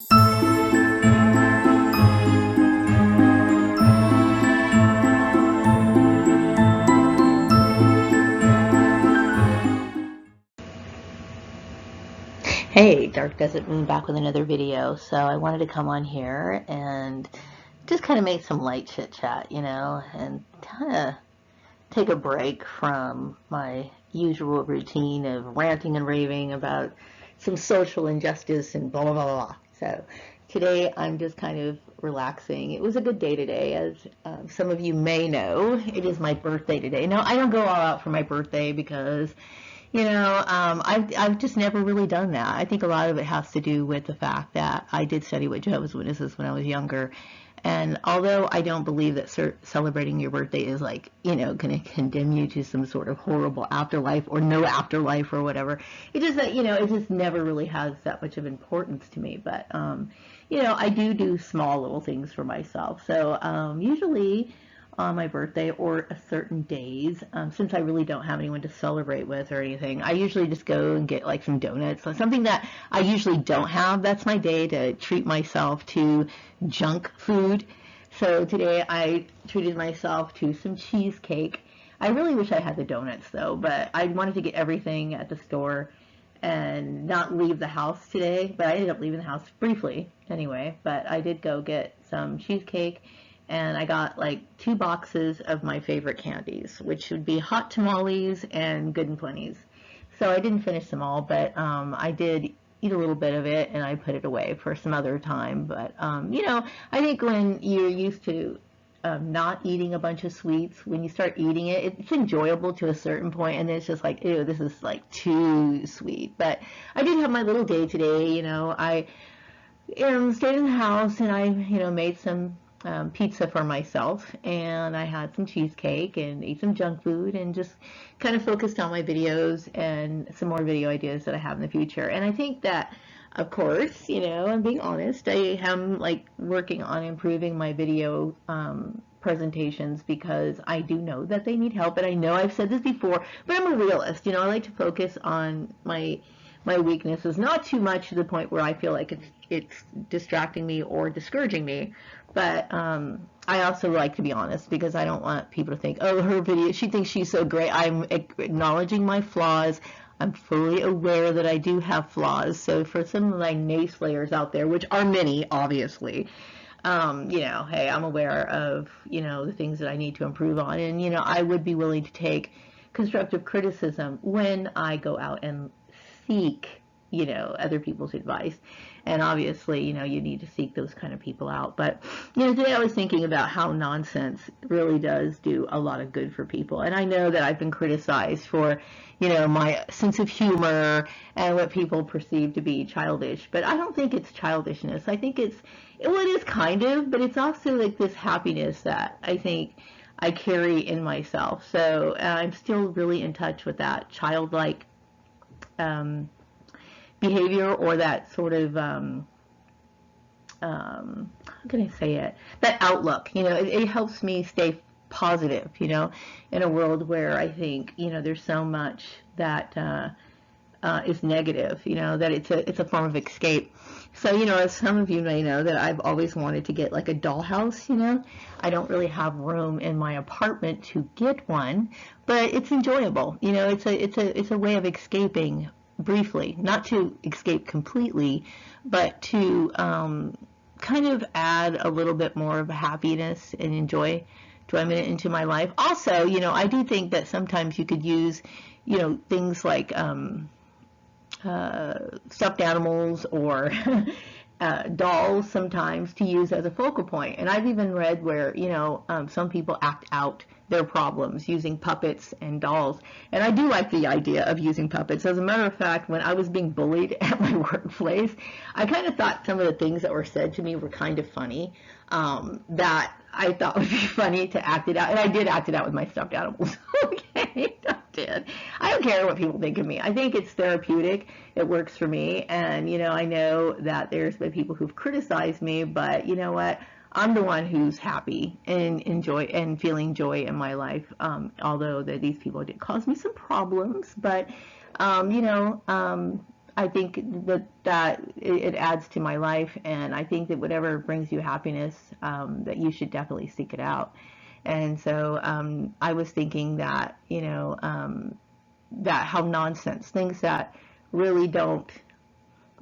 Hey, Dark Desert Moon back with another video. So I wanted to come on here and just kind of make some light chit chat, and kind of take a break from my usual routine of ranting and raving about some social injustice and blah, blah, blah, blah. So today I'm just kind of relaxing. It was a good day today, as some of you may know. It is my birthday today. No, I don't go all out for my birthday because I've just never really done that. I think a lot of it has to do with the fact that I did study with Jehovah's Witnesses when I was younger. And although I don't believe that celebrating your birthday is going to condemn you to some sort of horrible afterlife or no afterlife or whatever, it just that, it just never really has that much of importance to me. But, I do small little things for myself. So usually on my birthday or a certain days, since I really don't have anyone to celebrate with or anything, I usually just go and get like some donuts. So something that I usually don't have, that's my day to treat myself to junk food. So today I treated myself to some cheesecake. I really wish I had the donuts though, but I wanted to get everything at the store and not leave the house today, but I ended up leaving the house briefly anyway. But I did go get some cheesecake, and I got like 2 boxes of my favorite candies, which would be hot tamales and Good and Plenty's. So I didn't finish them all, but I did eat a little bit of it, and I put it away for some other time. But I think when you're used to not eating a bunch of sweets, when you start eating it, it's enjoyable to a certain point, and then it's just like, ew, this is like too sweet. But I did have my little day today. I stayed in the house, and I made some pizza for myself, and I had some cheesecake and ate some junk food and just kind of focused on my videos and some more video ideas that I have in the future. And I think that, of course, I'm being honest, I am like working on improving my video presentations, because I do know that they need help, and I know I've said this before, but I'm a realist. I like to focus on my weaknesses, not too much to the point where I feel like it's distracting me or discouraging me. But I also like to be honest, because I don't want people to think, oh, her video, she thinks she's so great. I'm acknowledging my flaws. I'm fully aware that I do have flaws. So for some of my naysayers out there, which are many, obviously, hey, I'm aware of, the things that I need to improve on. And, I would be willing to take constructive criticism when I go out and seek, other people's advice. And obviously, you need to seek those kind of people out. But, today I was thinking about how nonsense really does do a lot of good for people. And I know that I've been criticized for, my sense of humor and what people perceive to be childish. But I don't think it's childishness. I think it is kind of, but it's also like this happiness that I think I carry in myself. So I'm still really in touch with that childlike behavior, or that sort of how can I say it? That outlook. It helps me stay positive. In a world where I think there's so much that is negative. That it's a form of escape. So as some of you may know, that I've always wanted to get like a dollhouse. I don't really have room in my apartment to get one, but it's enjoyable. It's a way of escaping briefly, not to escape completely, but to kind of add a little bit more of happiness and enjoyment into my life. Also, I do think that sometimes you could use, things like stuffed animals or dolls sometimes to use as a focal point. And I've even read where, some people act out their problems using puppets and dolls. And I do like the idea of using puppets. As a matter of fact, when I was being bullied at my workplace, I kind of thought some of the things that were said to me were kind of funny, that I thought would be funny to act it out. And I did act it out with my stuffed animals. Okay, I did. I don't care what people think of me. I think it's therapeutic. It works for me. And, I know that there's been people who've criticized me, but you know what? I'm the one who's happy and enjoy and feeling joy in my life. Although these people did cause me some problems, but I I think that it adds to my life, and I think that whatever brings you happiness, that you should definitely seek it out. And so I was thinking that, that how nonsense, things that really don't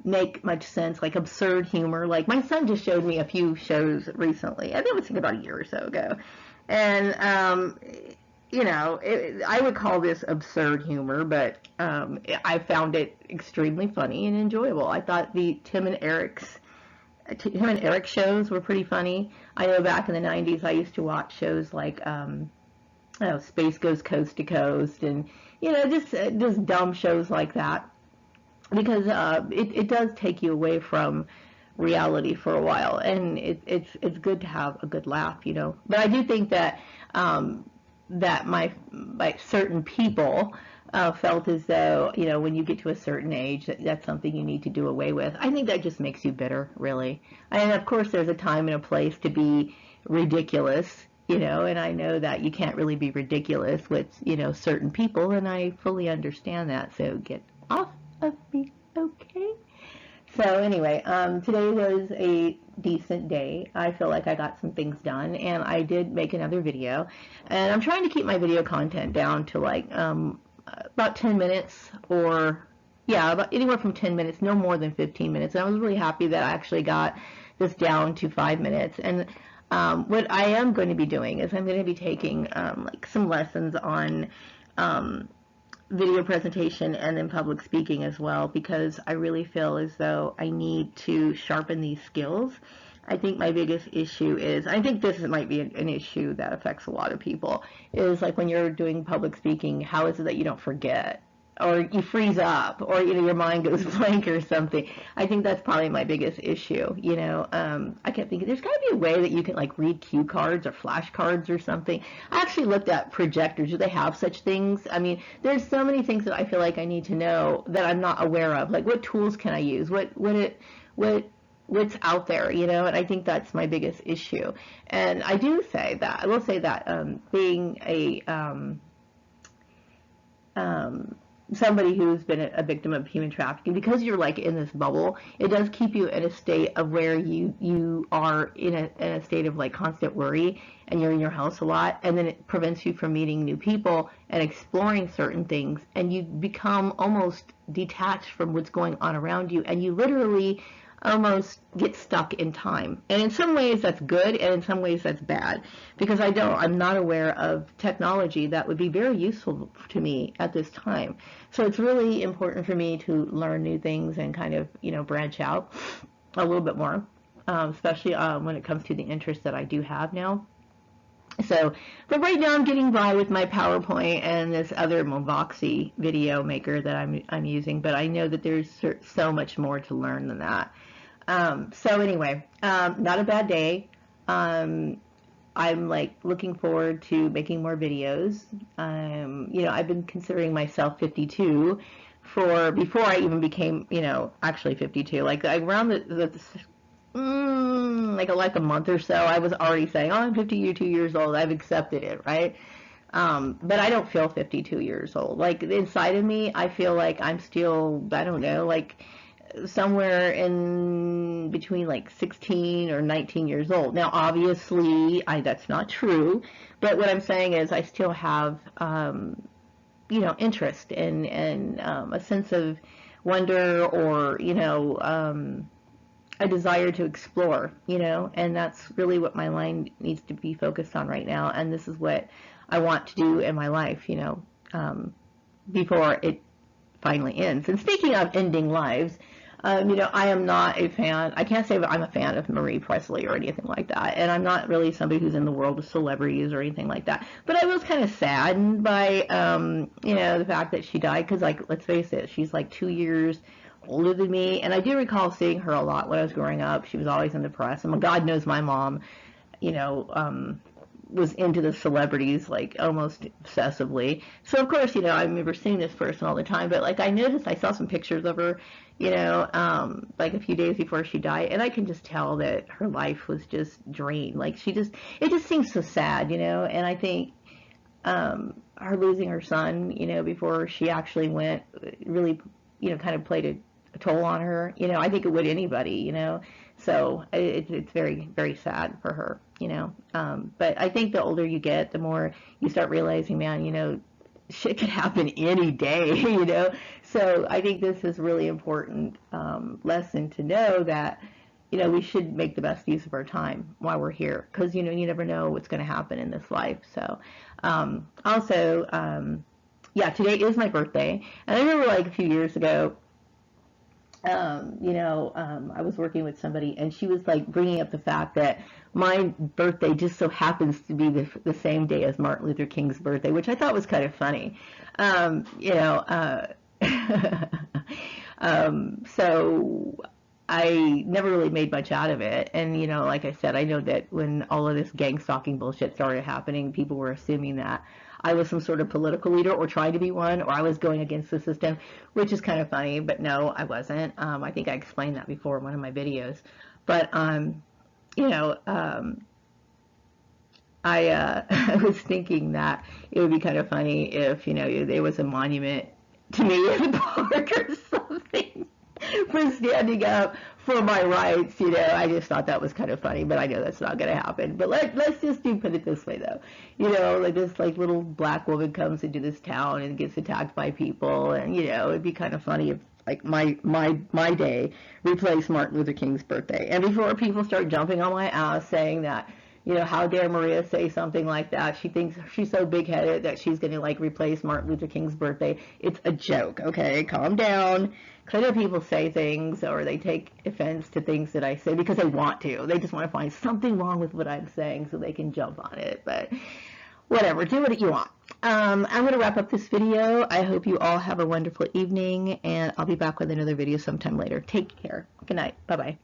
make much sense, like absurd humor. Like my son just showed me a few shows recently. I think it was about a year or so ago. And, I would call this absurd humor, but I found it extremely funny and enjoyable. I thought the Tim and Eric shows were pretty funny. I know back in the 90s I used to watch shows like Space Goes Coast to Coast, and just dumb shows like that, because it does take you away from reality for a while, and it's good to have a good laugh. But I do think that that my certain people felt as though, when you get to a certain age, that's something you need to do away with. I think that just makes you bitter, really. And of course, there's a time and a place to be ridiculous, and I know that you can't really be ridiculous with, certain people, and I fully understand that. So get off of me, okay? So anyway, today was a decent day. I feel like I got some things done, and I did make another video, and I'm trying to keep my video content down to like about 10 minutes, or about anywhere from 10 minutes, no more than 15 minutes. And I was really happy that I actually got this down to 5 minutes. And what I am going to be doing is I'm going to be taking like some lessons on video presentation and then public speaking as well, because I really feel as though I need to sharpen these skills. I think my biggest issue is, I think this might be an issue that affects a lot of people, is like when you're doing public speaking, how is it that you don't forget? Or you freeze up, or your mind goes blank or something. I think that's probably my biggest issue. I kept thinking there's got to be a way that you can like read cue cards or flashcards or something. I actually looked at projectors. Do they have such things? I mean, there's so many things that I feel like I need to know that I'm not aware of. Like, what tools can I use? What's out there? And I think that's my biggest issue. And I will say that being a somebody who's been a victim of human trafficking, because you're like in this bubble, it does keep you in a state of where you are in a state of like constant worry, and you're in your house a lot, and then it prevents you from meeting new people and exploring certain things, and you become almost detached from what's going on around you, and you literally almost get stuck in time. And in some ways that's good, and in some ways that's bad, because I'm not aware of technology that would be very useful to me at this time. So it's really important for me to learn new things and kind of, branch out a little bit more, especially when it comes to the interests that I do have now. So, but right now I'm getting by with my PowerPoint and this other Movoxy video maker that I'm using, but I know that there's so much more to learn than that. So anyway, not a bad day. I'm like looking forward to making more videos. I've been considering myself 52 before I even became, actually 52. Like around like a month or so, I was already saying, oh, I'm 52 years old. I've accepted it, right? But I don't feel 52 years old. Like inside of me, I feel like I'm still, I don't know, like somewhere in between like 16 or 19 years old. Now, obviously, that's not true. But what I'm saying is I still have, interest and a sense of wonder, or, a desire to explore, and that's really what my mind needs to be focused on right now. And this is what I want to do in my life, before it finally ends. And speaking of ending lives, I am not a fan. I can't say that I'm a fan of Marie Presley or anything like that. And I'm not really somebody who's in the world of celebrities or anything like that. But I was kind of saddened by, the fact that she died. Because, like, let's face it, she's like 2 years older than me. And I do recall seeing her a lot when I was growing up. She was always in the press. And God knows my mom, was into the celebrities, like, almost obsessively. So, of course, I remember seeing this person all the time. But, like, I saw some pictures of her, like a few days before she died. And I can just tell that her life was just drained. Like, it just seems so sad, And I think her losing her son, before she actually went, really, kind of played a toll on her. You know, I think it would anybody, you know. So it's very, very sad for her, you know. But I think the older you get, the more you start realizing, man, you know, shit could happen any day, you know. So I think this is really important lesson to know that, you know, we should make the best use of our time while we're here, because, you know, you never know what's going to happen in this life. So also, yeah, today is my birthday. And I remember like a few years ago, you know, I was working with somebody, and she was like bringing up the fact that my birthday just so happens to be the same day as Martin Luther King's birthday, which I thought was kind of funny. You know, so I never really made much out of it. And, you know, like I said, I know that when all of this gang stalking bullshit started happening, people were assuming that I was some sort of political leader or trying to be one, or I was going against the system, which is kind of funny, but no, I wasn't. I think I explained that before in one of my videos. But, you know, I was thinking that it would be kind of funny if, you know, there was a monument to me in the park or something for standing up for my rights, you know. I just thought that was kind of funny, but I know that's not going to happen. But let's just put it this way, though. You know, like this like little black woman comes into this town and gets attacked by people, and, you know, it'd be kind of funny if like my day replaced Martin Luther King's birthday. And before people start jumping on my ass saying that, you know, how dare Maria say something like that? She thinks she's so big-headed that she's going to, like, replace Martin Luther King's birthday. It's a joke, okay? Calm down. Because I know people say things, or they take offense to things that I say because they want to. They just want to find something wrong with what I'm saying so they can jump on it. But whatever, do what you want. I'm going to wrap up this video. I hope you all have a wonderful evening, and I'll be back with another video sometime later. Take care. Good night. Bye-bye.